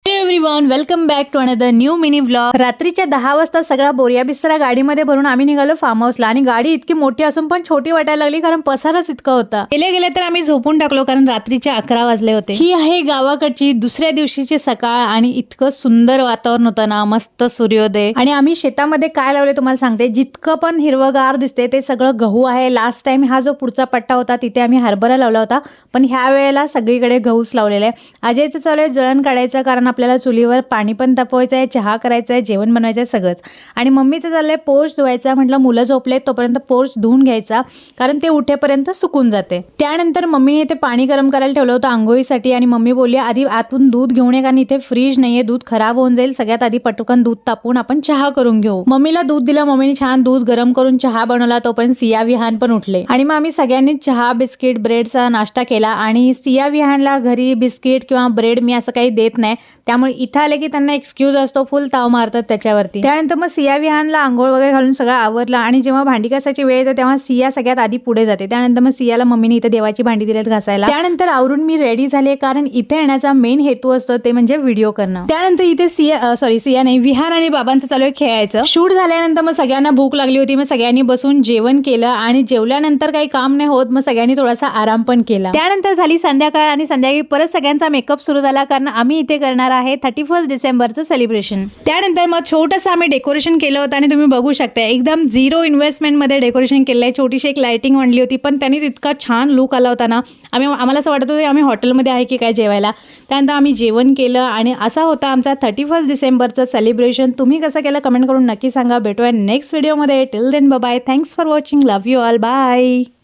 Everyone, welcome back to another new mini vlog. रात्रीच्या 10 वाजता सगळा बोरिया बिस्तरा गाडीमध्ये भरून आम्ही निघालो फार्म हाऊसला। आणि गाडी इतकी मोठी असून पण छोटी वाटायला लागली, कारण पसारच इतका होता। गेले तर आम्ही झोपून टाकलो, कारण रात्रीचे 11 वाजले होते। ही आहे गावाकडची दुसऱ्या दिवशीची सकाळ आणि इतकं सुंदर वातावरण होतं ना, मस्त सूर्योदय। आणि आम्ही शेतामध्ये काय लावले तुम्हाला सांगते। जितकं पण हिरवगार दिसते ते सगळं गहू आहे। लास्ट टाइम हा जो पुढचा पट्टा होता तिथे आम्ही हरभरा लावला होता, पण ह्या वेळेला सगळीकडे गहूच लावलेला आहे। अजयचं चालू आहे जळण काढायचं, कारण आपल्याला चुलीवर पाणी पण तापवायचं आहे, चहा करायचा आहे, जेवण बनवायचं आहे सगळंच। आणि मम्मीचं चाललंय पोर्च धुवायचा। म्हटलं मुलं झोपलेत तोपर्यंत पोर्च धुवून घ्यायचा, कारण ते उठेपर्यंत सुकून जाते। त्यानंतर मम्मीने इथे पाणी गरम करायला ठेवलं होतं आंघोळीसाठी। आणि मम्मी बोलली आधी आतून दूध घेऊन ये, कारण इथे फ्रीज नाहीये, दूध खराब होऊन जाईल। सगळ्यात आधी पटकन दूध तापवून आपण चहा करून घेऊ। मम्मीला दूध दिलं, मम्मीने छान दूध गरम करून चहा बनवला। तोपर्यंत सिया विहान पण उठले आणि मग आम्ही सगळ्यांनी चहा बिस्किट ब्रेडचा नाश्ता केला। आणि सिया विहानला घरी बिस्किट किंवा ब्रेड मी असं काही देत नाही, त्यामुळे इथं आले की त्यांना एक्सक्यूज असतो, फुल ताव मारतात त्याच्यावरती। त्यानंतर मग सिया विहानला आंघोळ वगैरे घालून सगळं आवरलं। आणि जेव्हा भांडी घासायची वेळ येते तेव्हा सिया सगळ्यात आधी पुढे जाते। त्यानंतर मग सियाला मम्मीने इथे देवाची भांडी दिलेत घासायला। त्यानंतर आवरून मी रेडी झाले, कारण इथे येण्याचा मेन हेतू असतो ते म्हणजे व्हिडिओ करणं। त्यानंतर इथे सिया नाही, विहान आणि बाबांचं चालू आहे खेळायचं। शूट झाल्यानंतर मग सगळ्यांना भूक लागली होती, मग सगळ्यांनी बसून जेवण केलं। आणि जेवल्यानंतर काही काम नाही होत, मग सगळ्यांनी थोडासा आराम पण केला। त्यानंतर झाली संध्याकाळ आणि संध्याकाळी परत सगळ्यांचा मेकअप सुरू झाला, कारण आम्ही इथे करणार आहे 31 डिसेंबरचं सेलिब्रेशन। त्यानंतर मग छोटंसं आम्ही डेकोरेशन केलं होतं आणि तुम्ही बघू शकता एकदम झिरो इन्व्हेस्टमेंट मध्ये डेकोरेशन केलं आहे। छोटीशी एक लाइटिंग आणली होती, पण त्यांनीच इतका छान लुक आला होता ना, आम्हाला असं वाटत होतं आम्ही हॉटेलमध्ये आहे की काय जेवायला। त्यानंतर आम्ही जेवण केलं आणि असा होता आमचा 31 डिसेंबरचं सेलिब्रेशन। तुम्ही कसं केलं कमेंट करून नक्की सांगा। भेटूया नेक्स्ट व्हिडिओमध्ये। Till then bye bye, thanks for watching, love you all, bye.